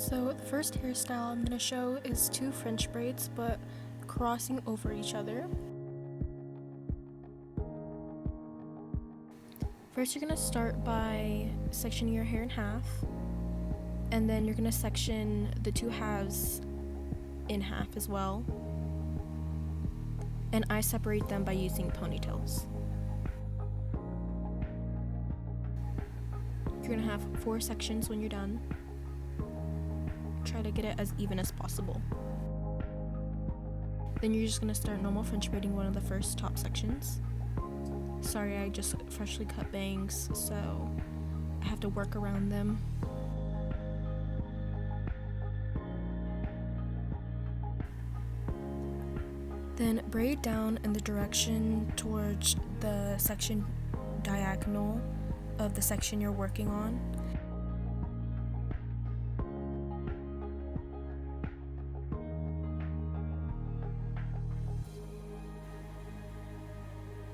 So the first hairstyle I'm going to show is 2 French braids but crossing over each other. First, you're going to start by sectioning your hair in half, and then you're going to section the 2 halves in half as well, and I separate them by using ponytails. You're going to have 4 sections when you're done. Try to get it as even as possible. Then you're just going to start normal French braiding one of the first top sections. Sorry, I just freshly cut bangs, so I have to work around them. Then braid down in the direction towards the section diagonal of the section you're working on.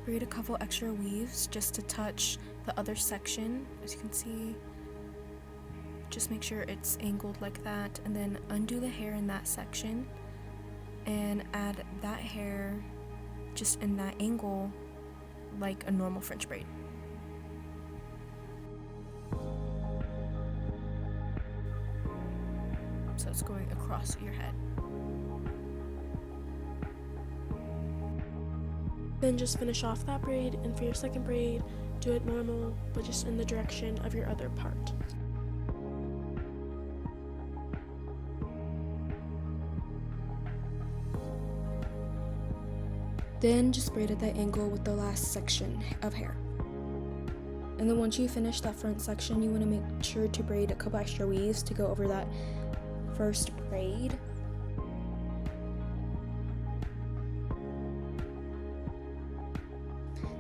Braid a couple extra weaves just to touch the other section. As you can see, just make sure it's angled like that, and then undo the hair in that section and add that hair just in that angle like a normal French braid. So it's going across your head. Then just finish off that braid, and for your second braid, do it normal, but just in the direction of your other part. Then just braid at that angle with the last section of hair. And then once you finish that front section, you want to make sure to braid a couple extra weaves to go over that first braid.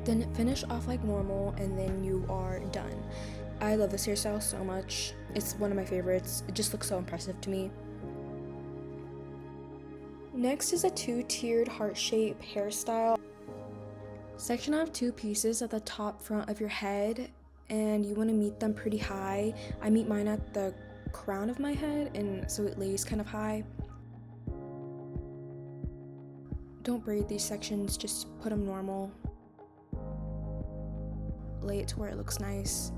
Then finish off like normal, and then you are done. I love this hairstyle so much. It's one of my favorites. It just looks so impressive to me. Next is a 2-tiered heart-shaped hairstyle. Section off 2 pieces at the top front of your head, and you want to meet them pretty high. I meet mine at the crown of my head, and so it lays kind of high. Don't braid these sections, just put them normal. Lay it to where it looks nice.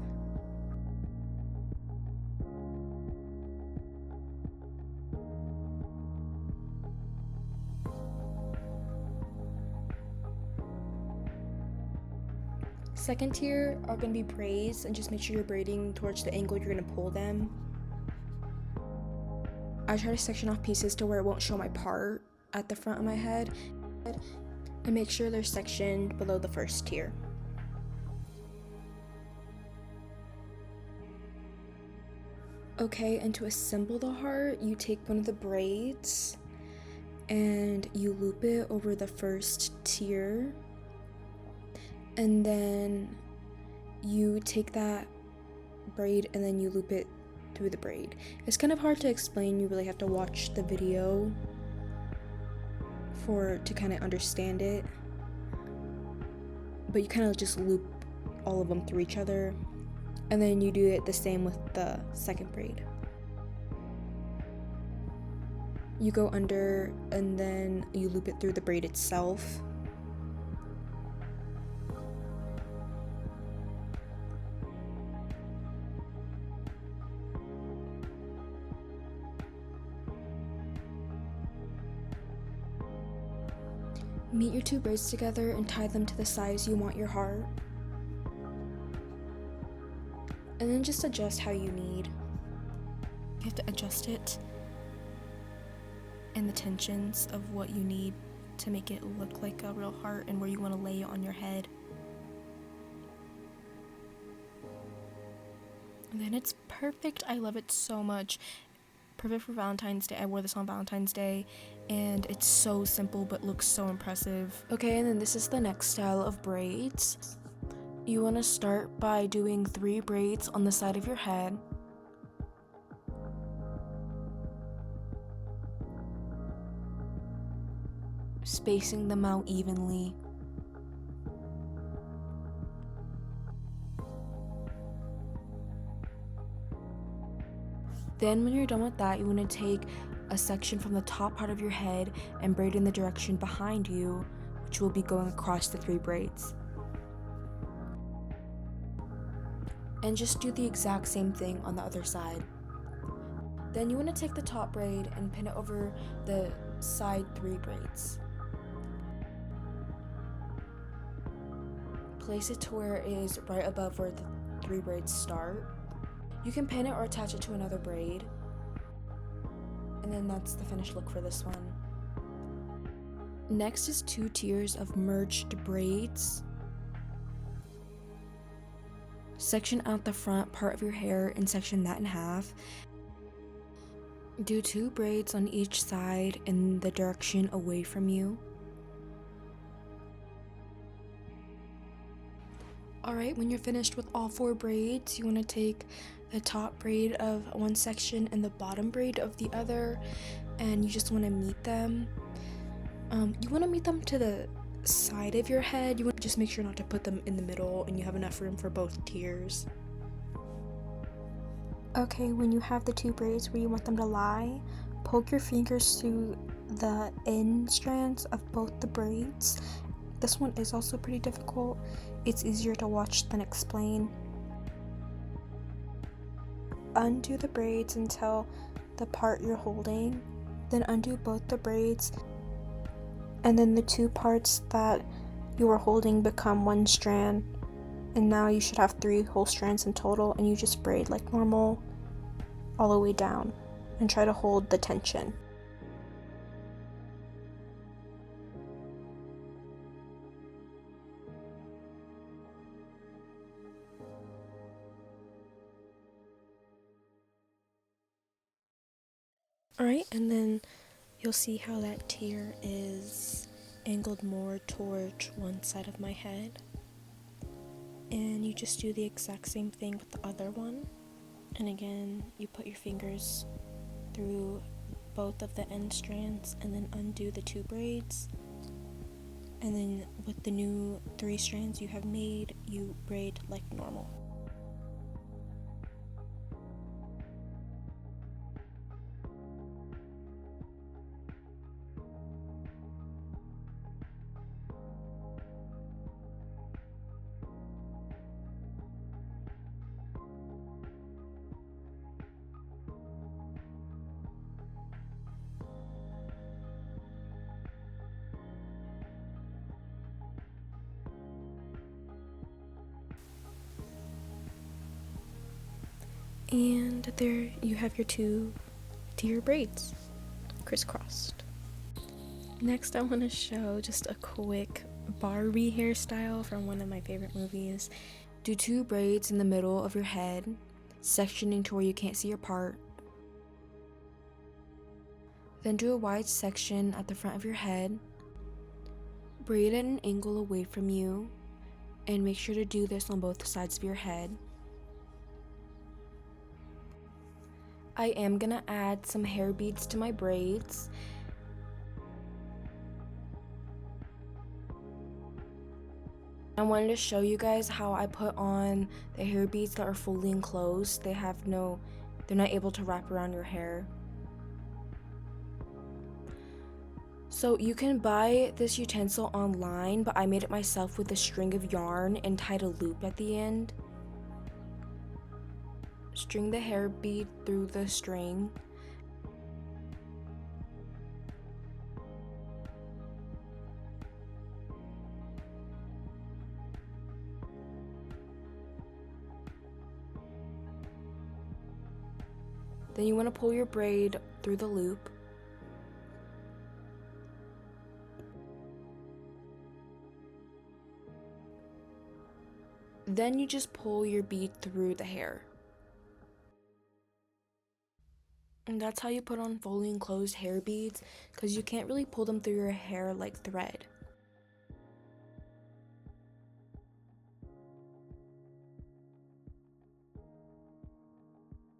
Second tier are going to be braids, and just make sure you're braiding towards the angle you're going to pull them. I try to section off pieces to where it won't show my part at the front of my head, and make sure they're sectioned below the first tier. Okay, and to assemble the heart, you take one of the braids and you loop it over the first tier, and then you take that braid and then you loop it through the braid. It's kind of hard to explain. You really have to watch the video to kind of understand it, but you kind of just loop all of them through each other, and then you do it the same with the second braid. You go under and then you loop it through the braid itself. Meet your 2 braids together and tie them to the size you want your heart. And then just adjust how you need. You have to adjust it and the tensions of what you need to make it look like a real heart and where you want to lay it on your head. And then it's perfect. I love it so much. Perfect for Valentine's Day. I wore this on Valentine's Day, and it's so simple but looks so impressive. Okay, and then this is the next style of braids. You want to start by doing 3 braids on the side of your head. Spacing them out evenly. Then when you're done with that, you want to take a section from the top part of your head and braid in the direction behind you, which will be going across the 3 braids. And just do the exact same thing on the other side. Then you want to take the top braid and pin it over the side 3 braids. Place it to where it is right above where the 3 braids start. You can pin it or attach it to another braid. And then that's the finished look for this one. Next is 2 tiers of merged braids. Section out the front part of your hair and section that in half. Do 2 braids on each side in the direction away from you. Alright, when you're finished with all 4 braids, you want to take the top braid of one section and the bottom braid of the other, and you just want to meet them. You want to meet them to the side of your head. You want to just make sure not to put them in the middle and you have enough room for both tiers. Okay, when you have the 2 braids where you want them to lie, poke your fingers through the end strands of both the braids. This one is also pretty difficult. It's easier to watch than explain. Undo the braids until the part you're holding, then undo both the braids, and then the 2 parts that you were holding become 1 strand, and now you should have 3 whole strands in total, and you just braid like normal all the way down and try to hold the tension. Alright, and then you'll see how that tier is angled more towards one side of my head. And you just do the exact same thing with the other one. And again, you put your fingers through both of the end strands and then undo the 2 braids. And then with the new 3 strands you have made, you braid like normal. And there you have your 2 tier braids, crisscrossed. Next I want to show just a quick Barbie hairstyle from one of my favorite movies. Do 2 braids in the middle of your head, sectioning to where you can't see your part. Then do a wide section at the front of your head. Braid at an angle away from you, and make sure to do this on both sides of your head. I am gonna add some hair beads to my braids. I wanted to show you guys how I put on the hair beads that are fully enclosed. They're not able to wrap around your hair. So you can buy this utensil online, but I made it myself with a string of yarn and tied a loop at the end. String the hair bead through the string. Then you want to pull your braid through the loop. Then you just pull your bead through the hair. And that's how you put on fully enclosed hair beads, because you can't really pull them through your hair like thread.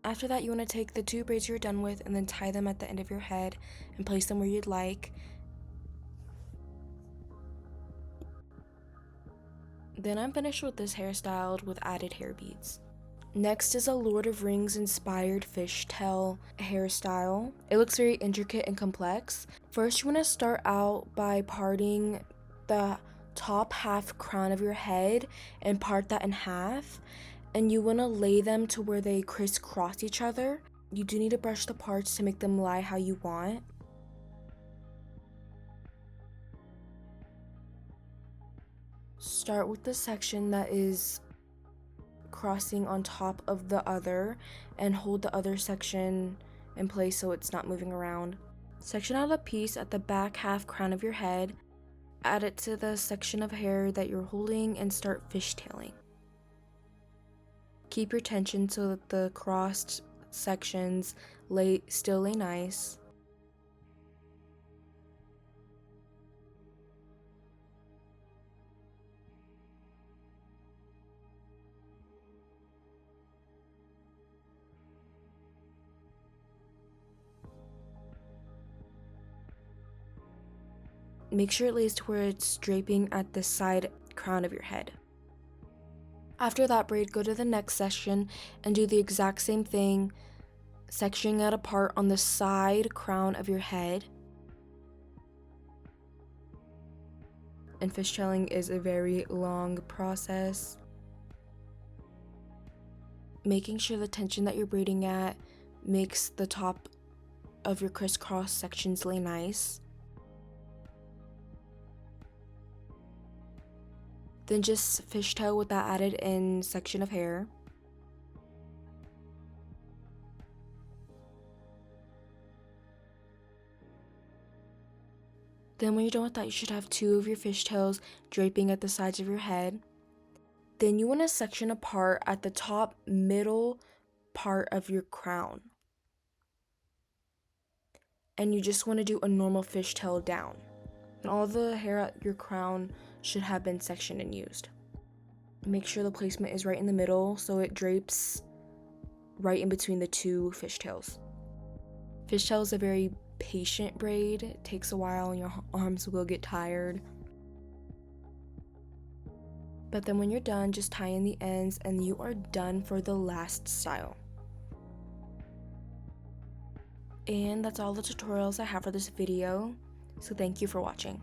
After that, you want to take the 2 braids you're done with and then tie them at the end of your head and place them where you'd like. Then I'm finished with this hairstyle with added hair beads. Next is a Lord of Rings inspired fishtail hairstyle. It looks very intricate and complex. First, you want to start out by parting the top half crown of your head and part that in half. And you want to lay them to where they crisscross each other. You do need to brush the parts to make them lie how you want. Start with the section that is crossing on top of the other and hold the other section in place so it's not moving around. Section out a piece at the back half crown of your head, add it to the section of hair that you're holding and start fishtailing. Keep your tension so that the crossed sections still lay nice. Make sure it lays to where it's draping at the side crown of your head. After that braid, go to the next section and do the exact same thing, sectioning out a part on the side crown of your head. And fishtailing is a very long process. Making sure the tension that you're braiding at makes the top of your crisscross sections lay nice. Then just fishtail with that added in section of hair. Then when you're done with that, you should have 2 of your fishtails draping at the sides of your head. Then you want to section apart at the top middle part of your crown. And you just want to do a normal fishtail down. And all the hair at your crown should have been sectioned and used. Make sure the placement is right in the middle so it drapes right in between the 2 fishtails. Fishtail is a very patient braid. It takes a while and your arms will get tired. But then when you're done, just tie in the ends and you are done for the last style. And that's all the tutorials I have for this video. So thank you for watching.